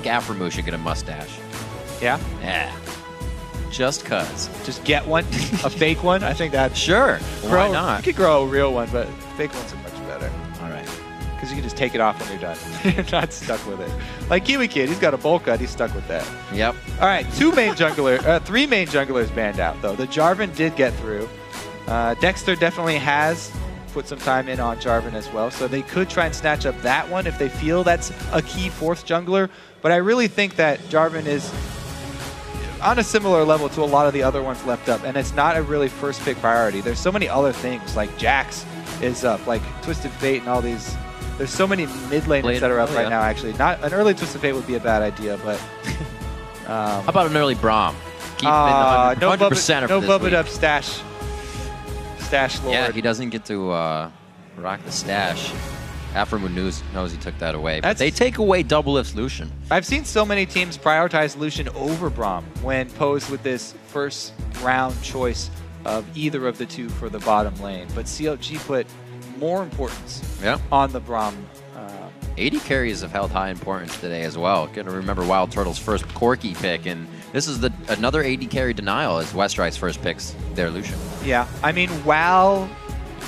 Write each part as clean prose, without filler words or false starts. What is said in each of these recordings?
think Aframu should get a mustache. Yeah? Yeah. Just cuz. Just get one, a fake one. I think that Sure. Why not? You could grow a real one, but fake ones are much better. All right. Because you can just take it off when you're done. You're not stuck with it. Like Kiwi Kid, he's got a bowl cut. He's stuck with that. Yep. All right, three main junglers banned out, though. The Jarvan did get through. Dexter definitely has put some time in on Jarvan as well, so they could try and snatch up that one if they feel that's a key fourth jungler. But I really think that Jarvan is on a similar level to a lot of the other ones left up, and it's not a really first pick priority. There's so many other things, like Jax is up, like Twisted Fate and all these. There's so many mid laners that are up right now, actually. Not an early Twisted Fate would be a bad idea, but... how about an early Braum? Keep him in the 100% no this bub week. it up stash lord. Yeah, he doesn't get to rock the stash. Aframu knows he took that away. But they take away double lift Lucian. I've seen so many teams prioritize Lucian over Braum when posed with this first round choice of either of the two for the bottom lane. But CLG put more importance on the Braum. AD carries have held high importance today as well. Gonna remember Wild Turtle's first Corki pick, and this is another AD carry denial as Westrice first picks their Lucian. Yeah, I mean, while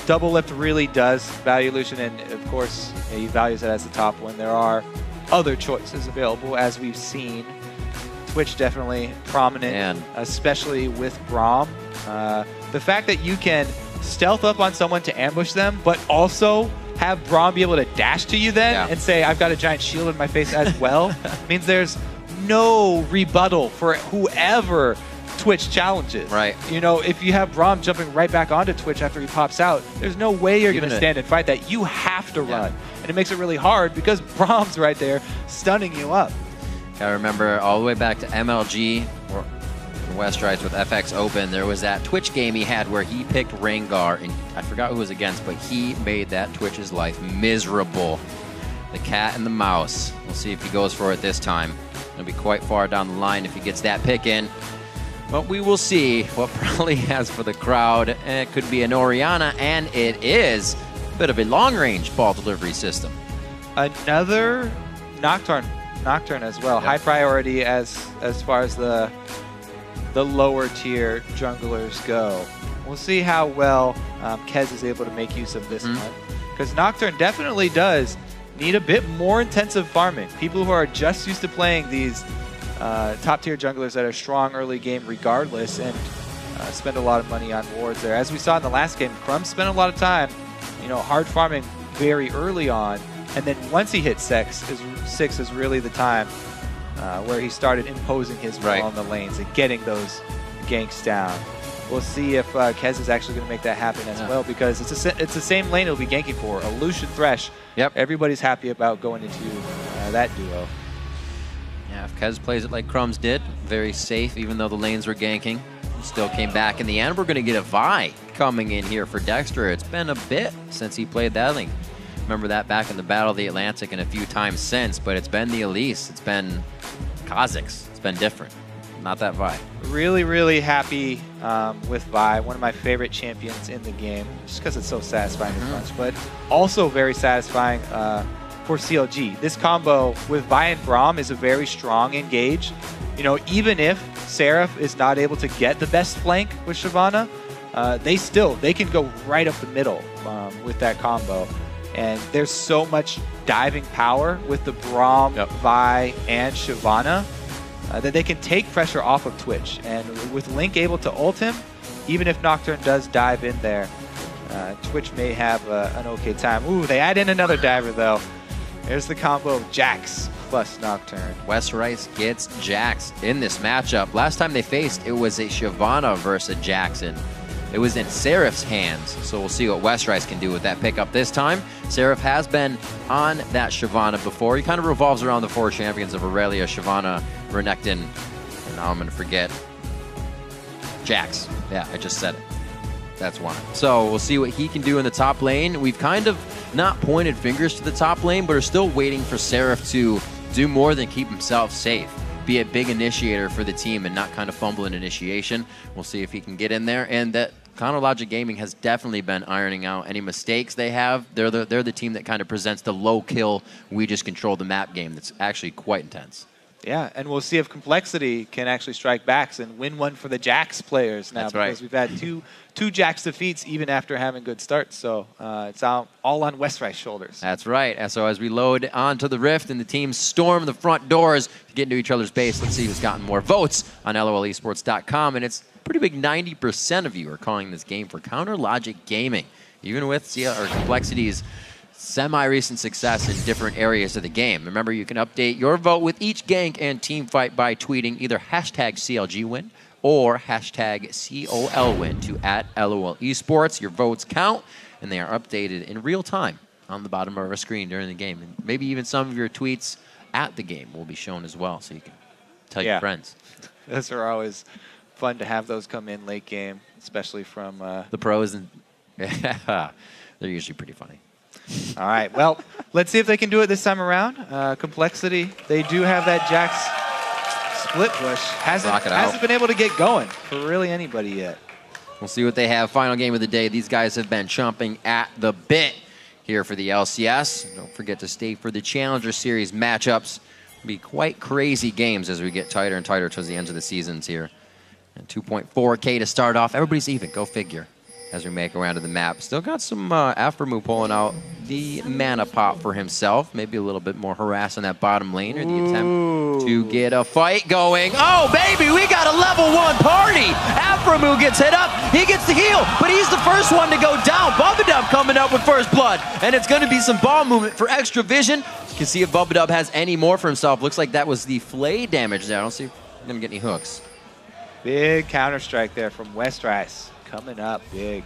Double Lift really does value Lucian, and of course he values it as the top one, there are other choices available, as we've seen. Twitch definitely prominent, especially with Braum. The fact that you can stealth up on someone to ambush them, but also have Braum be able to dash to you then and say, I've got a giant shield in my face as well, means there's no rebuttal for whoever Twitch challenges. Right. You know, if you have Braum jumping right back onto Twitch after he pops out, there's no way you're going to stand and fight that. You have to run. And it makes it really hard because Braum's right there stunning you up. I remember all the way back to MLG, or Westrice with FX Open, there was that Twitch game he had where he picked Rengar, and I forgot who it was against, but he made that Twitch's life miserable. The cat and the mouse. We'll see if he goes for it this time. It'll be quite far down the line if he gets that pick in. But we will see what Probably has for the crowd. It could be an Orianna, and it is a bit of a long-range ball delivery system. Another Nocturne as well. High priority as far as the lower tier junglers go. We'll see how well Kez is able to make use of this one, because Nocturne definitely does need a bit more intensive farming. People who are just used to playing these top tier junglers that are strong early game regardless, and spend a lot of money on wards there. As we saw in the last game, Crumb spent a lot of time, hard farming very early on, and then once he hit 6 is really the time where he started imposing his will on the lanes and getting those ganks down. We'll see if Kez is actually going to make that happen as well, because it's the same lane he'll be ganking for, a Lucian Thresh. Everybody's happy about going into that duo. Yeah, if Kez plays it like Crumbs did, very safe, even though the lanes were ganking. Still came back in the end. We're going to get a Vi coming in here for Dexter. It's been a bit since he played that lane. Remember that back in the Battle of the Atlantic and a few times since, but it's been the Elise, it's been Kha'Zix, it's been different. Not that Vi. Really, really happy with Vi, one of my favorite champions in the game, just because it's so satisfying to punch, but also very satisfying for CLG. This combo with Vi and Braum is a very strong engage. Even if Seraph is not able to get the best flank with Shyvana, they can go right up the middle with that combo. And there's so much diving power with the Braum, Vi, and Shyvana that they can take pressure off of Twitch. And with Link able to ult him, even if Nocturne does dive in there, Twitch may have an okay time. Ooh, they add in another diver, though. There's the combo of Jax plus Nocturne. Westrice gets Jax in this matchup. Last time they faced, it was a Shyvana versus a Jackson. It was in Seraph's hands, so we'll see what Westrice can do with that pickup this time. Seraph has been on that Shyvana before. He kind of revolves around the 4 champions of Aurelia, Shyvana, Renekton, and now I'm going to forget. Jax. Yeah, I just said it. That's one. So we'll see what he can do in the top lane. We've kind of not pointed fingers to the top lane, but are still waiting for Seraph to do more than keep himself safe. Be a big initiator for the team and not kind of fumble in initiation. We'll see if he can get in there. And that CounterLogic Gaming has definitely been ironing out any mistakes they have. They're the team that kind of presents the low kill, we just control the map game that's actually quite intense. Yeah, and we'll see if compLexity can actually strike backs and win one for the Jax players now. That's because right. we've had two Jax defeats even after having good starts. So it's all on Westrice's shoulders. That's right. And so as we load onto the Rift and the teams storm the front doors to get into each other's base, let's see who's gotten more votes on LOLesports.com. And it's a pretty big 90% of you are calling this game for Counter Logic Gaming. Even with compLexity's semi-recent success in different areas of the game. Remember, you can update your vote with each gank and team fight by tweeting either hashtag CLG win or hashtag COL win to @LOL Esports. Your votes count, and they are updated in real time on the bottom of our screen during the game. And maybe even some of your tweets at the game will be shown as well, so you can tell your friends. Those are always fun to have those come in late game, especially from the pros, and they're usually pretty funny. All right, well, let's see if they can do it this time around. compLexity, they do have that Jax split push. Hasn't been able to get going for really anybody yet. We'll see what they have. Final game of the day. These guys have been chomping at the bit here for the LCS. Don't forget to stay for the Challenger Series matchups. It'll be quite crazy games as we get tighter and tighter towards the end of the seasons here. And 2.4K to start off. Everybody's even. Go figure. As we make our way onto the map. Still got some Aframu pulling out the mana pop for himself. Maybe a little bit more harass on that bottom lane, or the attempt to get a fight going. Oh, baby, we got a level 1 party. Aframu gets hit up. He gets the heal, but he's the first one to go down. Bubadub coming up with first blood, and it's going to be some ball movement for extra vision. You can see if Bubadub has any more for himself. Looks like that was the flay damage there. I don't see if he's going to get any hooks. Big counter-strike there from Westrice. Coming up big.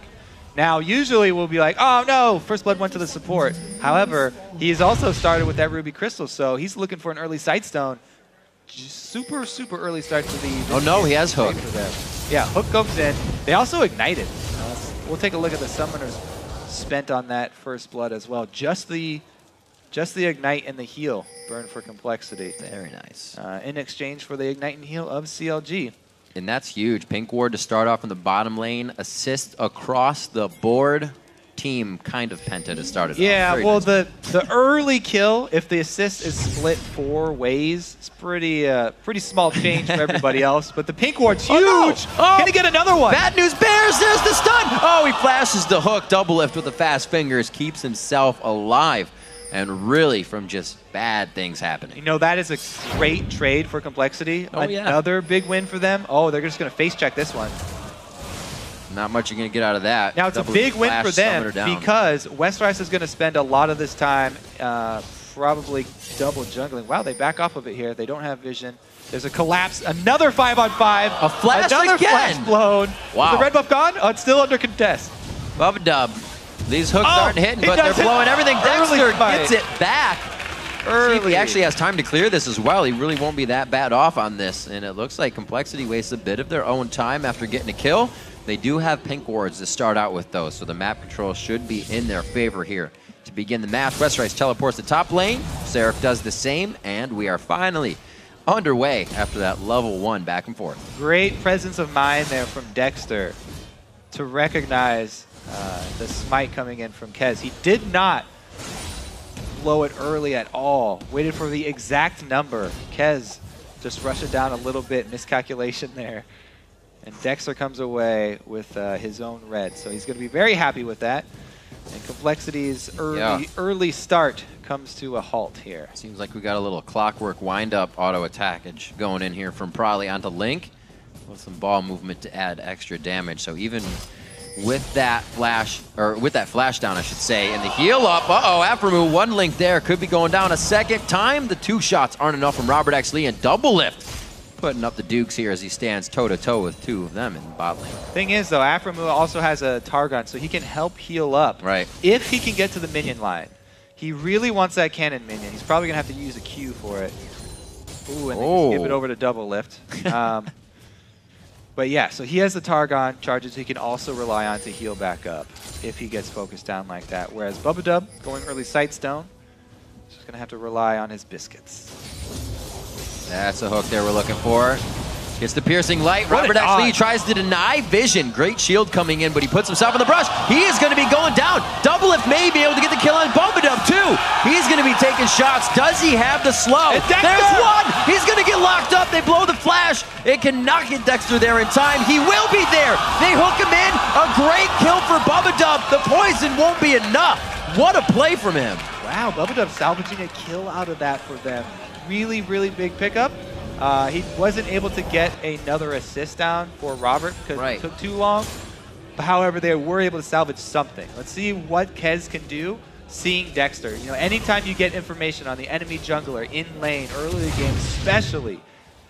Now, usually we'll be like, oh no, first blood went to the support. However, he's also started with that Ruby Crystal, so he's looking for an early Sightstone. Super, super early start to the... Oh no, he has hook. Yeah, hook goes in. They also ignited. We'll take a look at the summoners spent on that first blood as well. Just the ignite and the heal burn for compLexity. Very nice. In exchange for the ignite and heal of CLG. And that's huge. Pink Ward to start off in the bottom lane. Assist across the board. Team kind of penta to start it off. Yeah, well, nice. the early kill, if the assist is split 4 ways, it's pretty small change for everybody else. But the Pink Ward's huge. Oh, no. Oh. Can he get another one? Bad news bears. There's the stun. Oh, he flashes the hook. Double lift with the fast fingers. Keeps himself alive. And really from just bad things happening. You know, that is a great trade for compLexity. Oh, yeah. Another big win for them. Oh, they're just going to face check this one. Not much you're going to get out of that. Now, it's a big win for them because Westrice is going to spend a lot of this time probably double jungling. Wow, they back off of it here. They don't have vision. There's a collapse. Another 5-on-5. A flash Another again. Flash blown. Wow. Is the red buff gone? Oh, it's still under contest. Bubadub. These hooks aren't hitting, but they're blowing everything. Dexter gets it back. See if he actually has time to clear this as well. He really won't be that bad off on this. And it looks like compLexity wastes a bit of their own time after getting a kill. They do have Pink Wards to start out with, though, so the map control should be in their favor here. To begin the match, Westrice teleports to top lane. Seraph does the same, and we are finally underway after that level 1 back and forth. Great presence of mind there from Dexter to recognize the smite coming in from Kez. He did not blow it early at all. Waited for the exact number. Kez just rushed it down a little bit. Miscalculation there. And Dexter comes away with his own red. So he's going to be very happy with that. And compLexity's early start comes to a halt here. Seems like we got a little clockwork wind-up auto attackage going in here from Prolly onto Link with some ball movement to add extra damage. So even with that flash, or with that flash down, I should say, and the heal up. Aframu, 1 Link there, could be going down a second time. The 2 shots aren't enough from Robert X. Lee, and double lift putting up the Dukes here as he stands toe-to-toe with 2 of them in the bot lane. Thing is, though, Aframu also has a Targon, so he can help heal up. Right. If he can get to the minion line. He really wants that cannon minion. He's probably going to have to use a Q for it. Ooh, and then skip it over to double lift. But yeah, so he has the Targon charges he can also rely on to heal back up if he gets focused down like that. Whereas Bubadub, going early Sightstone, is just going to have to rely on his biscuits. That's a hook there we're looking for. Gets the piercing light. Robert X. Lee tries to deny vision. Great shield coming in, but he puts himself in the brush. He is going to be going down. Double lift may be able to get the kill on Bubadub too. He's going to be taking shots. Does he have the slow? There's one. He's going to get It cannot get Dexter there in time. He will be there. They hook him in. A great kill for Bubba. The poison won't be enough. What a play from him. Wow, Bubba salvaging a kill out of that for them. Really, really big pickup. He wasn't able to get another assist down for Robert because it took too long. However, they were able to salvage something. Let's see what Kez can do seeing Dexter. You know, anytime you get information on the enemy jungler in lane early in the game especially,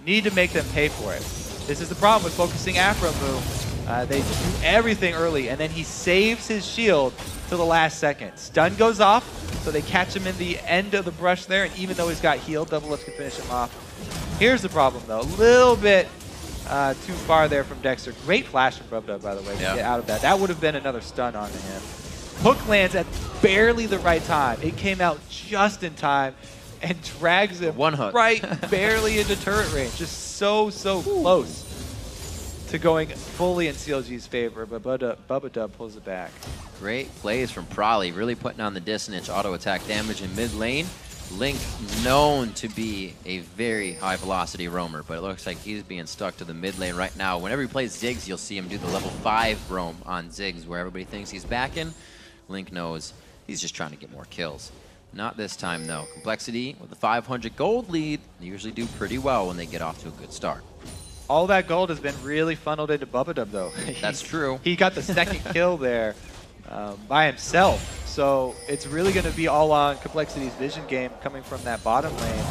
need to make them pay for it. This is the problem with focusing Afromu. They do everything early, and then he saves his shield to the last second. Stun goes off, so they catch him in the end of the brush there, and even though he's got healed, Doublelift can finish him off. Here's the problem, though. A little bit too far there from Dexter. Great flash from Bubba, by the way, to get out of that. That would have been another stun onto him. Hook lands at barely the right time. It came out just in time and drags him right barely into turret range. Just so close to going fully in CLG's favor, but Bubba pulls it back. Great plays from Prolly, really putting on the dissonance auto attack damage in mid lane. Link known to be a very high velocity roamer, but it looks like he's being stuck to the mid lane right now. Whenever he plays Ziggs, you'll see him do the level 5 roam on Ziggs where everybody thinks he's backing. Link knows he's just trying to get more kills. Not this time though. compLexity with the 500 gold lead, they usually do pretty well when they get off to a good start. All that gold has been really funneled into Bubba though. That's true. He got the second kill there by himself. So it's really going to be all on compLexity's vision game coming from that bottom lane.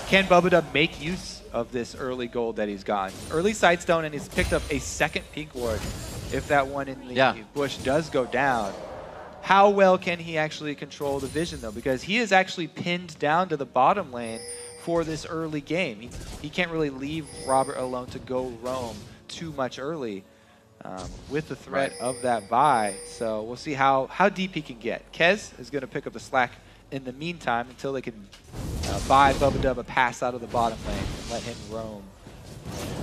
Can Bubba make use of this early gold that he's gotten? Early Sightstone, and he's picked up a second pink ward if that one in the bush does go down. How well can he actually control the vision though? Because he is actually pinned down to the bottom lane for this early game. He can't really leave Robert alone to go roam too much early. With the threat of that buy. So we'll see how deep he can get. Kez is going to pick up the slack in the meantime until they can buy Bubba a pass out of the bottom lane and let him roam.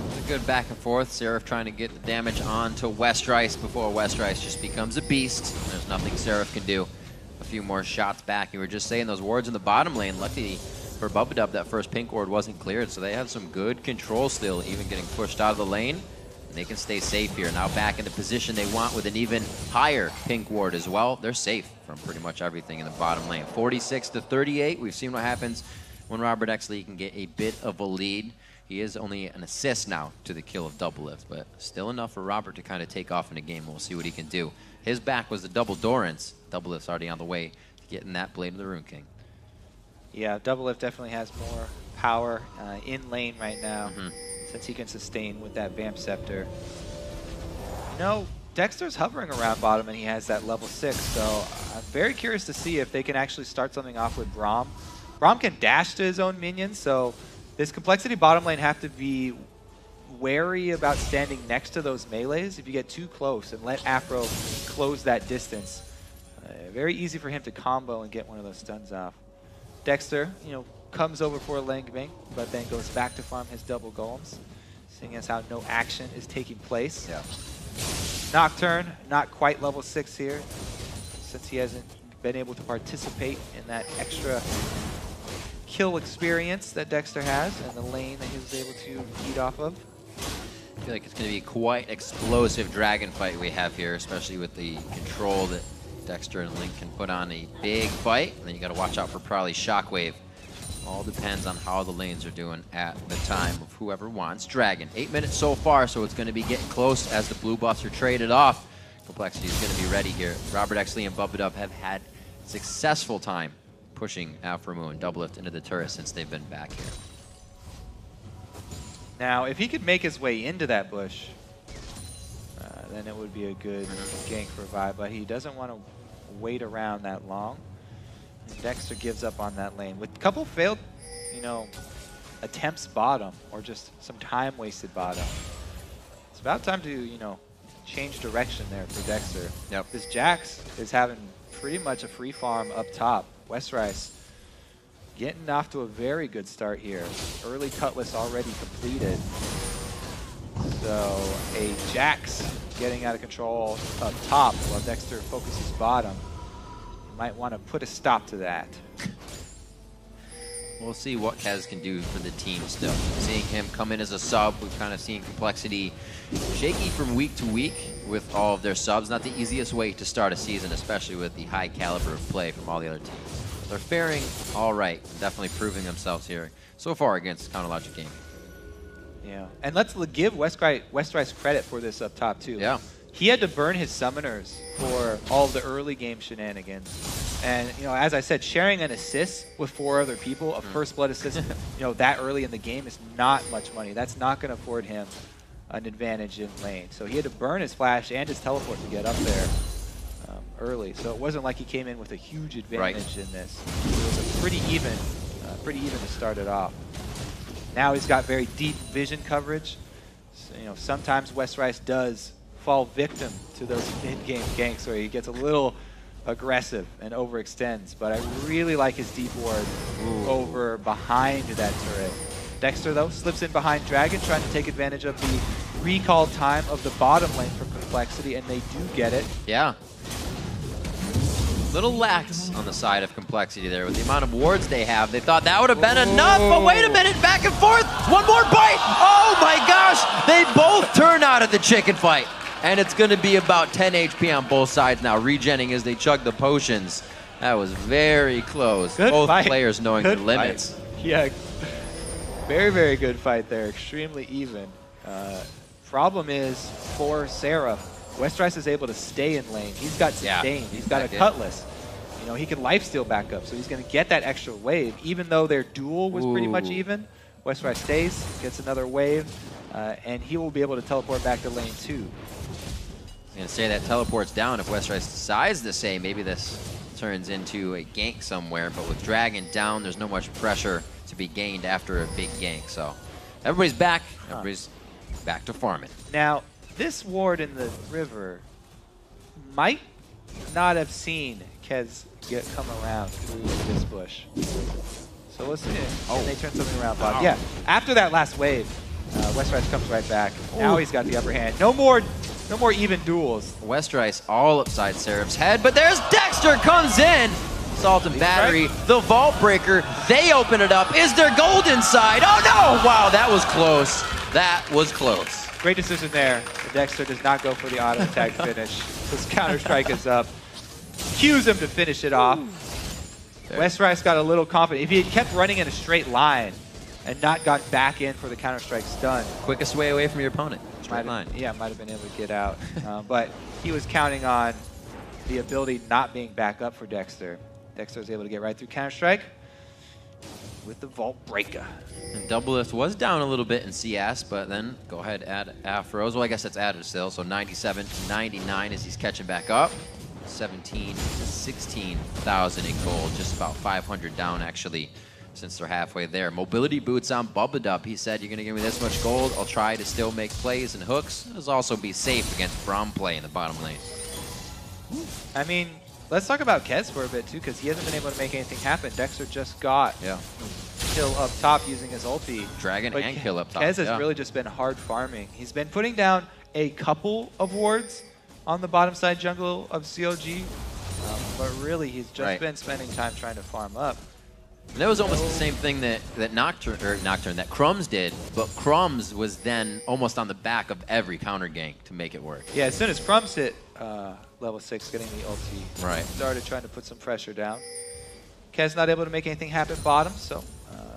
It's a good back and forth. Seraph trying to get the damage on to Westrice before Westrice just becomes a beast. There's nothing Seraph can do. A few more shots back. You were just saying those wards in the bottom lane. Luckily for Bubba, that first pink ward wasn't cleared, so they had some good control still, even getting pushed out of the lane. They can stay safe here. Now back in the position they want with an even higher pink ward as well. They're safe from pretty much everything in the bottom lane. 46-38. We've seen what happens when Robert Exley can get a bit of a lead. He is only an assist now to the kill of Doublelift, but still enough for Robert to kind of take off in the game. We'll see what he can do. His back was the double Dorrance. Doublelift's already on the way to getting that Blade of the Rune King. Yeah, Doublelift definitely has more power in lane right now. Since he can sustain with that Vamp Scepter. No, Dexter's hovering around bottom and he has that level 6, so I'm very curious to see if they can actually start something off with Braum. Braum can dash to his own minions, so this compLexity bottom lane have to be wary about standing next to those melees. If you get too close and let Afro close that distance, very easy for him to combo and get one of those stuns off. Dexter, you know, comes over for a lane gank, but then goes back to farm his double golems, seeing as how no action is taking place. Nocturne, not quite level 6 here, since he hasn't been able to participate in that extra kill experience that Dexter has and the lane that he was able to feed off of. I feel like it's going to be quite explosive dragon fight we have here, especially with the control that Dexter and Link can put on a big fight. And then you got to watch out for probably Shockwave. All depends on how the lanes are doing at the time of whoever wants Dragon. 8 minutes so far, so it's going to be getting close as the blue buffs are traded off. compLexity is going to be ready here. Robert Exley and Bubba have had successful time pushing Afromu and Doublelift into the turret since they've been back here. Now, if he could make his way into that bush, then it would be a good gank for Vi, but he doesn't want to wait around that long. Dexter gives up on that lane. With a couple failed, you know, attempts bottom, or just some time wasted bottom. It's about time to, you know, change direction there for Dexter. This Jax is having pretty much a free farm up top. Westrice getting off to a very good start here. Early Cutlass already completed. So a Jax getting out of control up top while Dexter focuses bottom. Might want to put a stop to that. we'll see what Kez can do for the team still. Seeing him come in as a sub, we've kind of seen compLexity shaky from week to week with all of their subs. Not the easiest way to start a season, especially with the high caliber of play from all the other teams. They're faring all right, definitely proving themselves here so far against CounterLogic Gaming. Yeah, and let's give Westrice credit for this up top too. Yeah. He had to burn his summoners for all the early game shenanigans. And, you know, as I said, sharing an assist with 4 other people, a first blood assist, you know, that early in the game is not much money. That's not going to afford him an advantage in lane. So he had to burn his flash and his teleport to get up there early. So it wasn't like he came in with a huge advantage in this. It was a pretty even to start it off. Now he's got very deep vision coverage. So, you know, sometimes Westrice does fall victim to those mid-game ganks where he gets a little aggressive and overextends, but I really like his deep ward over behind that turret. Dexter, though, slips in behind Dragon, trying to take advantage of the recall time of the bottom lane for compLexity, and they do get it. Yeah. Little lax on the side of compLexity there with the amount of wards they have. They thought that would have been enough, but wait a minute, back and forth. One more bite. Oh my gosh, they both turn out of the chicken fight. And it's going to be about 10 HP on both sides now, regenning as they chug the potions. That was very close. Good both fight. Players knowing Good their limits. Fight. Yeah, very, very good fight there. Extremely even. Problem is, for Seraph, Westrice is able to stay in lane. He's got sustain. He's got a cutlass. You know, he can lifesteal back up, so he's going to get that extra wave. Even though their duel was pretty much even, Westrice stays, gets another wave, and he will be able to teleport back to lane 2. I was going to say that teleports down if Westrice decides to say maybe this turns into a gank somewhere, but with Dragon down, there's no much pressure to be gained after a big gank. So everybody's back. Everybody's back to farming. Now, this ward in the river might not have seen Kez come around through this bush. So let's see. Can they turn something around, Bob? Yeah. After that last wave, Westrice comes right back. Now he's got the upper hand. No more even duels. Westrice all upside Seraph's head, but there's Dexter comes in. Salt and Battery, the Vault Breaker, they open it up. Is there gold inside? Oh no! Wow, that was close. That was close. Great decision there. Dexter does not go for the auto attack finish. His Counter-Strike is up. Cues him to finish it off. Westrice got a little confident. If he had kept running in a straight line and not got back in for the Counter-Strike stun. Quickest way away from your opponent. Straight line. Yeah, might have been able to get out. But he was counting on the ability not being back up for Dexter. Dexter was able to get right through Counter-Strike with the Vault Breaker. And Double Lift was down a little bit in CS, but then go ahead, add Afros. Well, I guess that's added still, so 97 to 99 as he's catching back up. 17 to 16,000 in gold, just about 500 down actually since they're halfway there. Mobility boots on Bubbadup. He said, you're going to give me this much gold, I'll try to still make plays and hooks. It'll also be safe against Braum play in the bottom lane. I mean, let's talk about Kez for a bit too, because he hasn't been able to make anything happen. Dexter just got kill up top using his ulti. Dragon and kill up top. Kez has really just been hard farming. He's been putting down a couple of wards on the bottom side jungle of CLG, but really he's just been spending time trying to farm up. And that was almost the same thing that Crumbs did, but Crumbs was then almost on the back of every counter gank to make it work. Yeah, as soon as Crumbs hit level 6, getting the ulti, started trying to put some pressure down. Kez not able to make anything happen bottom, so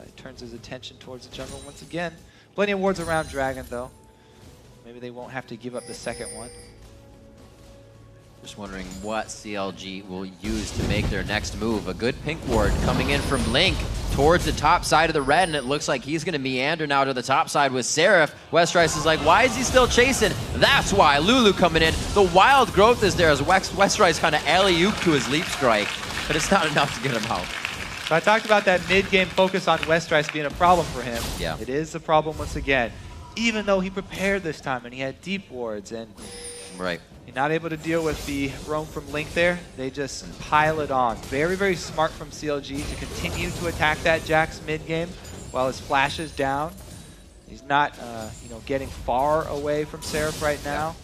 he turns his attention towards the jungle once again. Plenty of wards around Dragon though. Maybe they won't have to give up the second one. Just wondering what CLG will use to make their next move. A good pink ward coming in from Link towards the top side of the red, and it looks like he's going to meander now to the top side with Seraph. Westrice is like, why is he still chasing? That's why. Lulu coming in. The wild growth is there as Westrice kind of alley-oop to his leap strike, but it's not enough to get him out. So I talked about that mid-game focus on Westrice being a problem for him. Yeah. It is a problem once again, even though he prepared this time and he had deep wards and you're not able to deal with the roam from Link there. They just pile it on. Very, very smart from CLG to continue to attack that Jax mid-game while his flash is down. He's not getting far away from Seraph right now.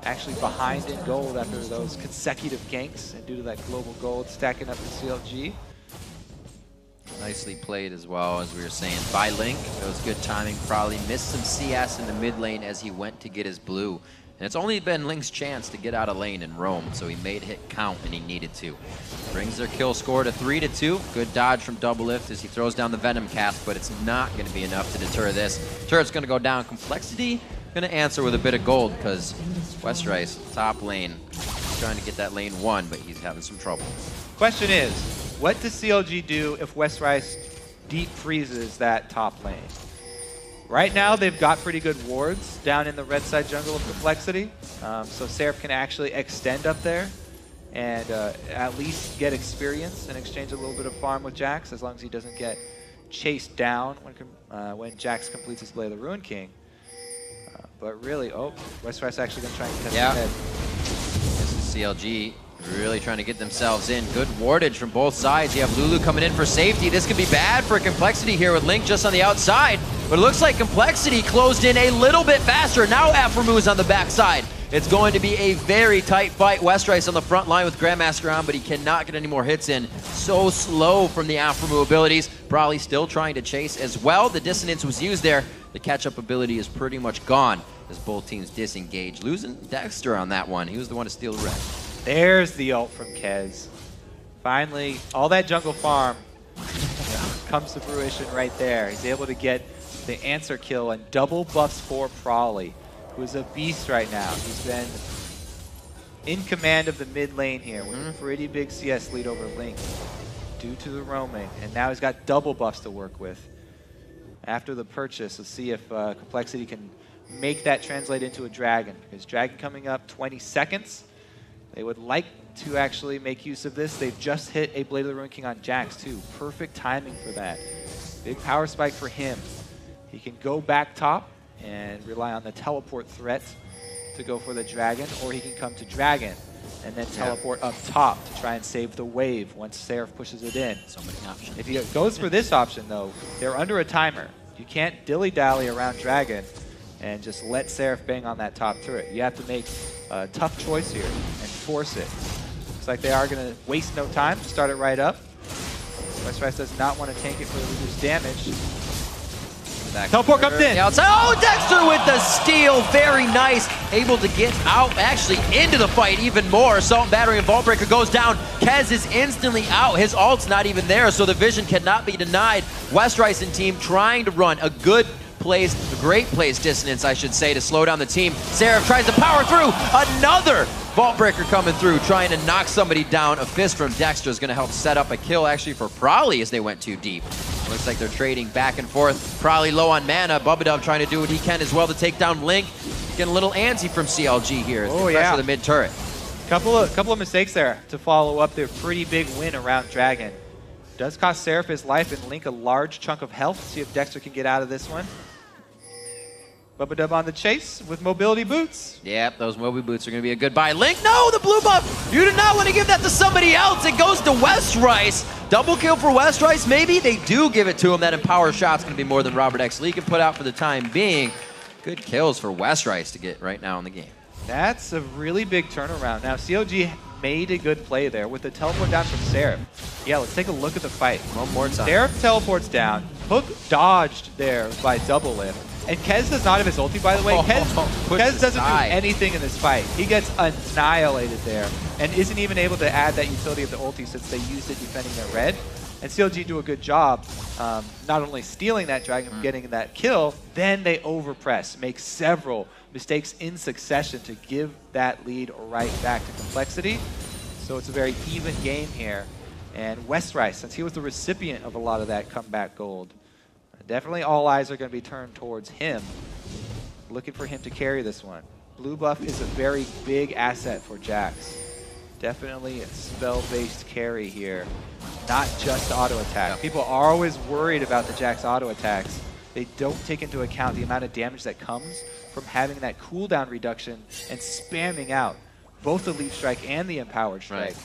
Actually behind in gold after those consecutive ganks and due to that global gold stacking up to CLG. Nicely played as well, as we were saying, by Link. It was good timing. Probably missed some CS in the mid lane as he went to get his blue. And it's only been Link's chance to get out of lane and roam, so he made hit count and he needed to. Brings their kill score to 3-2. Good dodge from Double Lift as he throws down the Venom cast, but it's not going to be enough to deter this. Turret's going to go down. compLexity going to answer with a bit of gold because Westrice, top lane, trying to get that lane 1, but he's having some trouble. Question is, what does CLG do if Westrice deep freezes that top lane? Right now, they've got pretty good wards down in the red side jungle of compLexity, so Seraph can actually extend up there and at least get experience and exchange a little bit of farm with Jax, as long as he doesn't get chased down when Jax completes his Blade of the Ruined King. But really, Westrice actually going to try and test ahead. This is CLG really trying to get themselves in. Good wardage from both sides. You have Lulu coming in for safety. This could be bad for compLexity here with Link just on the outside. But it looks like compLexity closed in a little bit faster. Now Aphromoo is on the backside. It's going to be a very tight fight. Westrice on the front line with Grandmaster on, but he cannot get any more hits in. So slow from the Aphromoo abilities. Probably still trying to chase as well. The dissonance was used there. The catch-up ability is pretty much gone as both teams disengage. Losing Dexter on that one. He was the one to steal the red. There's the ult from Kez. Finally, all that jungle farm comes to fruition right there. He's able to get the answer kill and double buffs for Prawley, who's a beast right now. He's been in command of the mid lane here with a pretty big CS lead over Link due to the roaming, and now he's got double buffs to work with. After the purchase, let's see if compLexity can make that translate into a dragon, because dragon coming up 20 seconds. They would like to actually make use of this. They've just hit a Blade of the Ruined King on Jax too. Perfect timing for that. Big power spike for him. He can go back top and rely on the teleport threat to go for the dragon, or he can come to dragon and then teleport up top to try and save the wave once Seraph pushes it in. So many options. If he goes for this option though, they're under a timer. You can't dilly-dally around dragon and just let Seraph bang on that top turret. You have to make a tough choice here and force it. Looks like they are going to waste no time, start it right up. Westrice does not want to tank it for the reduced damage. Teleport comes in. Outside. Oh, Dexter with the steal. Very nice. Able to get out, actually into the fight even more. Assault Battery and Vault Breaker goes down. Kez is instantly out. His ult's not even there, so the vision cannot be denied. Westrice and team trying to run a good plays, great plays dissonance, I should say, to slow down the team. Seraph tries to power through. Another Vault Breaker coming through, trying to knock somebody down. A fist from Dexter is going to help set up a kill, actually, for Prawley as they went too deep. Looks like they're trading back and forth. Prawley low on mana. Bubadub trying to do what he can as well to take down Link. Getting a little antsy from CLG here. Oh, yeah. The mid turret. Couple of mistakes there to follow up their pretty big win around Dragon. Does cost Seraph his life and Link a large chunk of health. See if Dexter can get out of this one. Bubadub on the chase with mobility boots. Yep, those mobility boots are going to be a good buy. Link, no, the blue buff. You did not want to give that to somebody else. It goes to Westrice. Double kill for Westrice. Maybe they do give it to him. That Empower shot's going to be more than Robert X Lee can put out for the time being. Good kills for Westrice to get right now in the game. That's a really big turnaround. Now, CLG made a good play there with the teleport down from Seraph. Yeah, let's take a look at the fight. One more time. Seraph teleports down. Hook dodged there by Double Lift. And Kez does not have his ulti, by the way. Kez doesn't do anything in this fight. He gets annihilated there and isn't even able to add that utility of the ulti since they used it defending their red. And CLG do a good job not only stealing that dragon, getting that kill, then they overpress, make several mistakes in succession to give that lead right back to compLexity. So it's a very even game here. And Westrice, since he was the recipient of a lot of that comeback gold, definitely all eyes are going to be turned towards him, looking for him to carry this one. Blue buff is a very big asset for Jax. Definitely a spell-based carry here, not just auto attack. People are always worried about the Jax auto attacks. They don't take into account the amount of damage that comes from having that cooldown reduction and spamming out both the Leap Strike and the Empowered Strike. Right.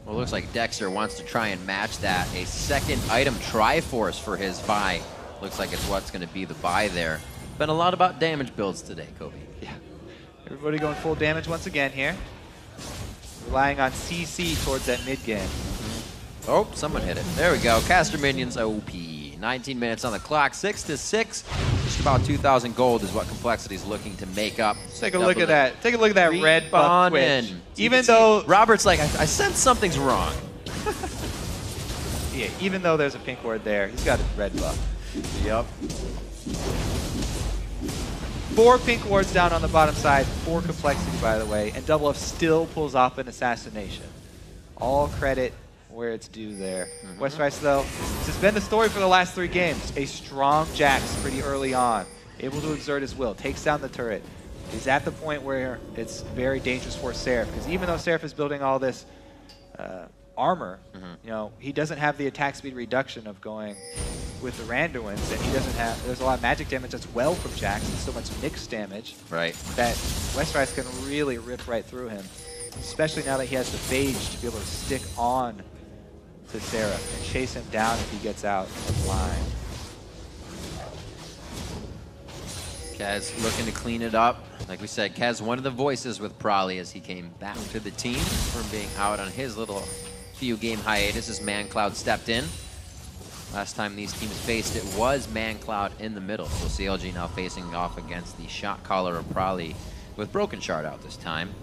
Well, it looks like Dexter wants to try and match that. A second item Triforce for his buy. Looks like it's what's going to be the buy there. Been a lot about damage builds today, Kobe. Yeah. Everybody going full damage once again here. Relying on CC towards that mid game. Oh, someone hit it. There we go. Caster minions, OP. 19 minutes on the clock, 6-6. Just about 2,000 gold is what compLexity is looking to make up. Take a look at that. Take a look at that red buff twitch. Even though Robert's like, I sense something's wrong. Yeah, even though there's a pink ward there, he's got a red buff. Yep. 4 pink wards down on the bottom side, 4 compLexity, by the way, and Double F still pulls off an assassination. All credit where it's due there. Westrice, though, this has been the story for the last 3 games. A strong Jax pretty early on, able to exert his will, takes down the turret. He's at the point where it's very dangerous for Seraph, because even though Seraph is building all this armor, you know, he doesn't have the attack speed reduction of going with the Randuins, and he doesn't have, there's a lot of magic damage as well from Jax, and so much mixed damage that Westrice can really rip right through him, especially now that he has the Phage to be able to stick on to Seraph and chase him down if he gets out of line. Kaz looking to clean it up. Like we said, Kaz, one of the voices with Prolly as he came back to the team from being out on his little few game hiatus as ManCloud stepped in. Last time these teams faced, it was ManCloud in the middle. So CLG now facing off against the shot caller of Prolly with Broken Shard out this time.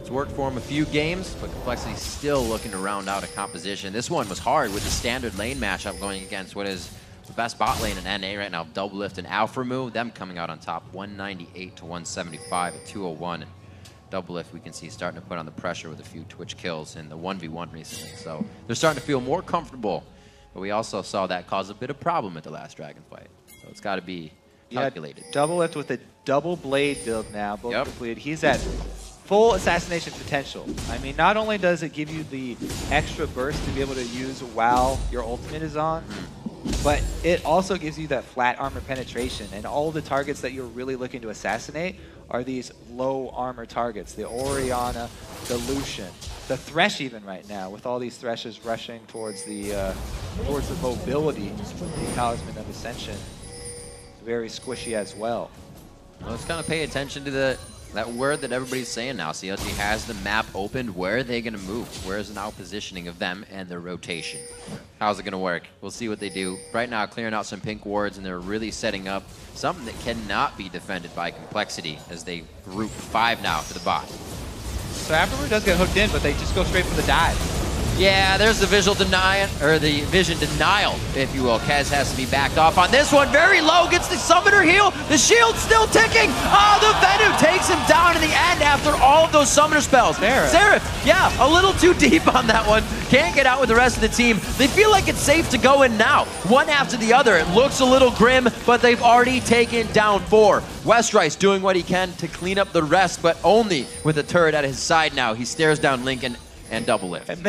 It's worked for him a few games, but compLexity still looking to round out a composition. This one was hard with the standard lane matchup going against what is the best bot lane in NA right now, Doublelift and Alphamu, them coming out on top 198 to 175 at 201. And Doublelift, we can see, starting to put on the pressure with a few Twitch kills in the 1v1 recently. So they're starting to feel more comfortable, but we also saw that cause a bit of problem at the last Dragon fight. So it's got to be calculated. Doublelift with a double blade build now, both completed. He's at full assassination potential. I mean, not only does it give you the extra burst to be able to use while your ultimate is on, but it also gives you that flat armor penetration, and all the targets that you're really looking to assassinate are these low armor targets. The Orianna, the Lucian, the Thresh even right now, with all these Threshes rushing towards the mobility, the Talisman of Ascension. Very squishy as well. Well, let's kind of pay attention to that word that everybody's saying now. CLG has the map opened. Where are they going to move? Where is the now positioning of them and their rotation? How's it going to work? We'll see what they do. Right now, clearing out some pink wards, and they're really setting up something that cannot be defended by compLexity as they group 5 now to the bot. So Afterward does get hooked in, but they just go straight for the dive. Yeah, there's the visual denial, or the vision denial, if you will. Kaz has to be backed off on this one. Very low, gets the summoner heal. The shield's still ticking. Oh, the Venom takes him down in the end after all of those summoner spells. Seraph, yeah, a little too deep on that one. Can't get out with the rest of the team. They feel like it's safe to go in now. One after the other. It looks a little grim, but they've already taken down 4. Westrice doing what he can to clean up the rest, but only with a turret at his side now. He stares down Lincoln and Doublelift. And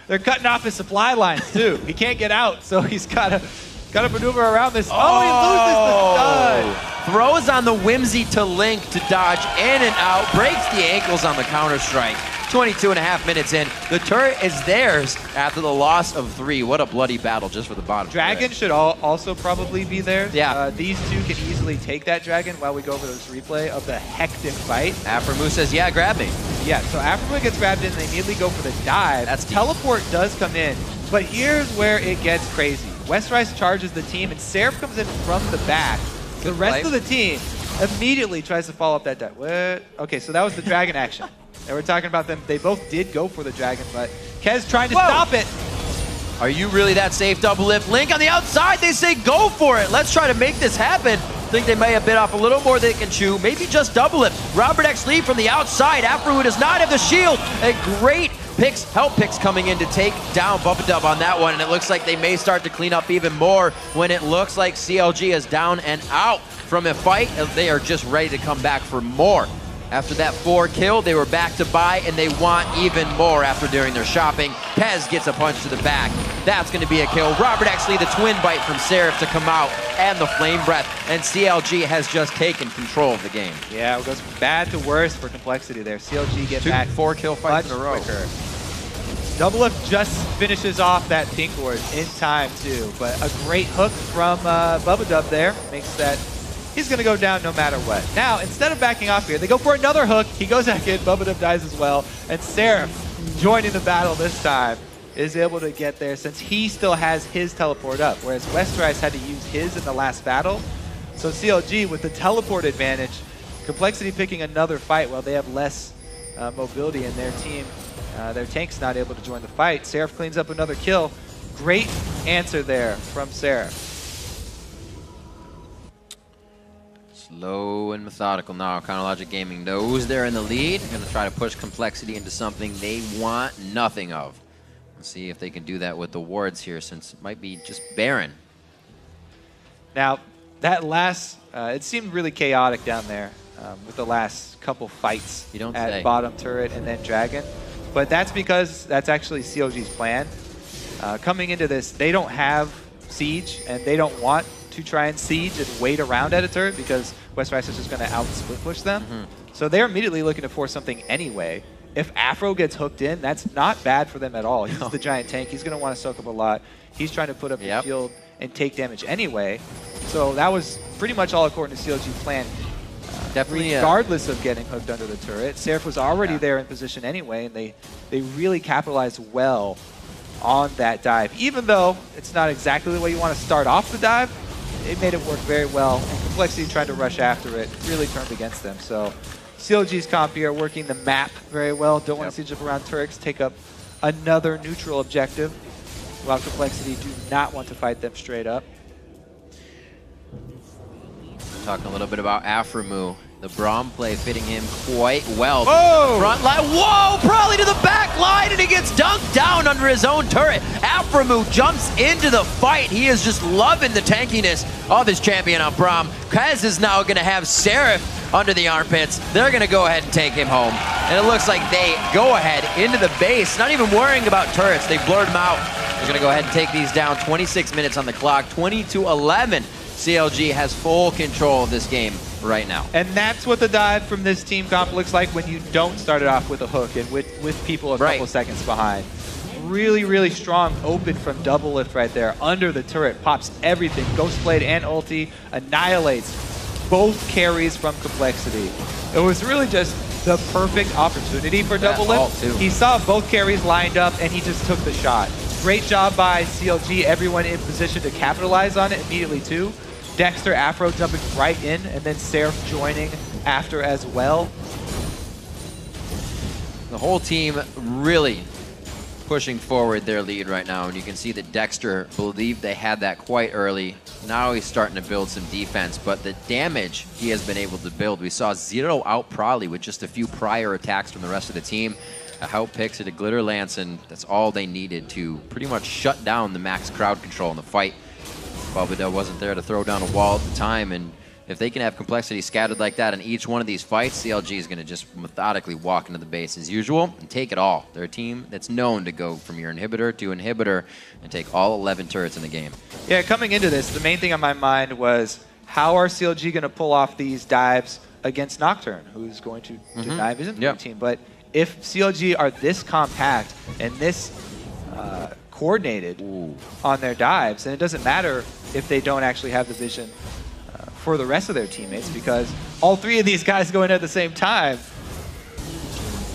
they're cutting off his supply lines too. He can't get out, so he's got to maneuver around this. Oh, he loses the stun. Throws on the Whimsy to Link to dodge in and out. Breaks the ankles on the counter-strike. 22.5 minutes in. The turret is theirs after the loss of 3. What a bloody battle just for the bottom. Dragon should also probably be theirs. Yeah. These two can easily take that dragon while we go over this replay of the hectic fight. Aframu says, yeah, grab me. Yeah, so Aframu gets grabbed in, they immediately go for the dive. That's deep. Teleport does come in, but here's where it gets crazy. Westrice charges the team, and Seraph comes in from the back. The rest of the team immediately tries to follow up that dive. Okay, so that was the dragon action. And we're talking about them. They both did go for the dragon, but Kez trying to stop it. Are you really that safe, Doublelift? Link on the outside, they say go for it. Let's try to make this happen. Think they may have bit off a little more than they can chew. Maybe just Doublelift. Robert X Lee from the outside. Aframu does not have the shield. A great help picks coming in to take down Bubba on that one. And it looks like they may start to clean up even more when it looks like CLG is down and out from a fight. They are just ready to come back for more. After that 4 kill, they were back to buy, and they want even more after doing their shopping. Kez gets a punch to the back. That's going to be a kill. Robert actually the twin bite from Seraph to come out, and the flame breath. And CLG has just taken control of the game. Yeah, it goes from bad to worse for compLexity there. CLG get back 4 kill fights in a row. Quicker. Doublelift just finishes off that pink ward in time too, but a great hook from Bubba there makes that. He's going to go down no matter what. Now, instead of backing off here, they go for another hook. He goes back in. Bubba dies as well. And Seraph joining the battle this time. is able to get there since he still has his teleport up, whereas Westerice had to use his in the last battle. So CLG with the teleport advantage, compLexity picking another fight while they have less mobility in their team. Their tank's not able to join the fight. Seraph cleans up another kill. Great answer there from Seraph. Slow and methodical now. CounterLogic Gaming knows they're in the lead. Going to try to push compLexity into something they want nothing of. Let's see if they can do that with the wards here, since it might be just barren. Now, that last, it seemed really chaotic down there with the last couple fights at bottom turret and then dragon. But that's because that's actually CLG's plan. Coming into this, they don't have siege, and they don't want to try and siege and wait around at a turret because Westerice is just going to out-split push them. So they're immediately looking to force something anyway. If Afro gets hooked in, that's not bad for them at all. He's the giant tank. He's going to want to soak up a lot. He's trying to put up the shield and take damage anyway. So that was pretty much all according to CLG's plan. Definitely, regardless of getting hooked under the turret. Seraph was already there in position anyway, and they really capitalized well on that dive. Even though it's not exactly the way you want to start off the dive, it made it work very well, and compLexity tried to rush after it, really turned against them. So CLG's comp here working the map very well. Don't want to siege up around turrets, take up another neutral objective, while compLexity do not want to fight them straight up. Talking a little bit about Aframu. The Braum play fitting him quite well. Whoa! Front line. Whoa! Probably to the back line, and he gets dunked down under his own turret. Aframu jumps into the fight. He is just loving the tankiness of his champion on Braum. Kaz is now going to have Seraph under the armpits. They're going to go ahead and take him home. And it looks like they go ahead into the base, not even worrying about turrets. They blurred them out. They're going to go ahead and take these down. 26 minutes on the clock, 20-11. CLG has full control of this game right now. And that's what the dive from this team comp looks like when you don't start it off with a hook and with people a couple seconds behind. Really, really strong open from double lift right there. Under the turret, pops everything. Ghostblade and ulti annihilates both carries from compLexity. It was really just the perfect opportunity for double lift. He saw both carries lined up and he just took the shot. Great job by CLG, everyone in position to capitalize on it immediately too. Dexter, Afro jumping right in, and then Seraph joining after as well. The whole team really pushing forward their lead right now, and you can see that Dexter believed they had that quite early. Now he's starting to build some defense, but the damage he has been able to build. We saw Zero out Probably with just a few prior attacks from the rest of the team. A help picks at a Glitter Lance, and that's all they needed to pretty much shut down the max crowd control in the fight. Bubba wasn't there to throw down a wall at the time, and if they can have compLexity scattered like that in each one of these fights, CLG is going to just methodically walk into the base as usual and take it all. They're a team that's known to go from your inhibitor to inhibitor and take all 11 turrets in the game. Yeah, coming into this, the main thing on my mind was how are CLG going to pull off these dives against Nocturne, who's going to deny his team. But if CLG are this compact and this coordinated on their dives, and it doesn't matter if they don't actually have the vision for the rest of their teammates, because all three of these guys go in at the same time.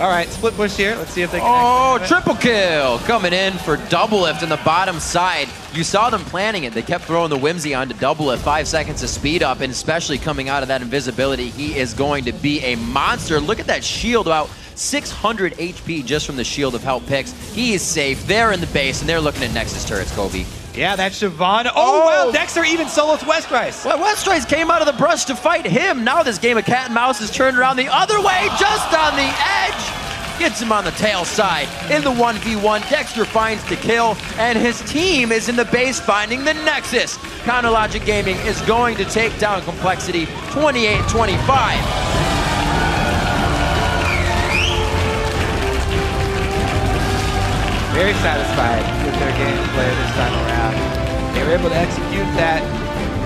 All right, split push here. Let's see if they can. Oh, triple kill coming in for double lift in the bottom side. You saw them planning it. They kept throwing the Whimsy onto double lift. 5 seconds of speed up, and especially coming out of that invisibility, he is going to be a monster. Look at that shield, about 600 HP just from the shield of help picks. He is safe. They're in the base, and they're looking at Nexus turrets, Kobe. Yeah, that's Siobhan. Oh, wow, Dexter even solos Westerice. Well, Westerice came out of the brush to fight him. Now this game of cat and mouse is turned around the other way, just on the edge. Gets him on the tail side. In the 1v1, Dexter finds the kill, and his team is in the base finding the Nexus. CounterLogic Gaming is going to take down compLexity 28-25. Very satisfied with their gameplay this time around. They were able to execute that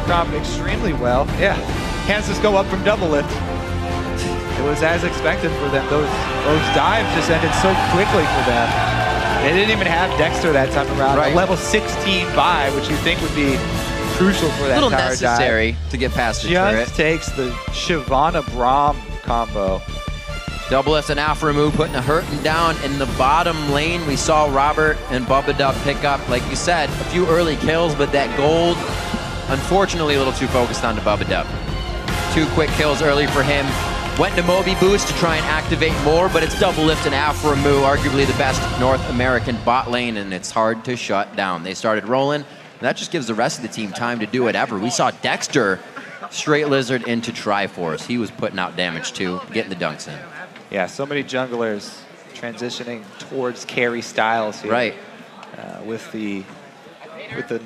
comp extremely well. Yeah, Kansas go up from double lift. It was as expected for them. Those dives just ended so quickly for them. They didn't even have Dexter that time around. A level 16 buy, which you think would be crucial for that entire dive. Necessary to get past the turret. Just takes the Shyvana Braum combo. Double lift and Aframu putting a hurting down in the bottom lane. We saw Robert and Bubba Dub pick up, like you said, a few early kills, but that gold, unfortunately, a little too focused on the Bubba Dub. 2 quick kills early for him. Went to Moby Boost to try and activate more, but it's double lift and Aframu, arguably the best North American bot lane, and it's hard to shut down. They started rolling, and that just gives the rest of the team time to do whatever. We saw Dexter straight lizard into Triforce. He was putting out damage too, getting the dunks in. Yeah, so many junglers transitioning towards carry styles here. Right. With the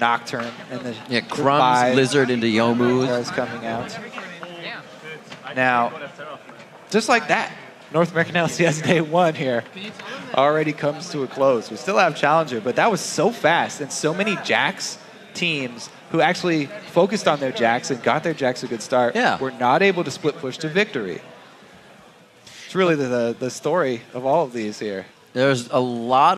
Nocturne and the Crumbs, Lizard into Yomu. That's coming out. Now, just like that, North American LCS Day 1 here already comes to a close. We still have Challenger, but that was so fast, and so many Jax teams who actually focused on their Jax and got their Jax a good start were not able to split push to victory. It's really the story of all of these here. There's a lot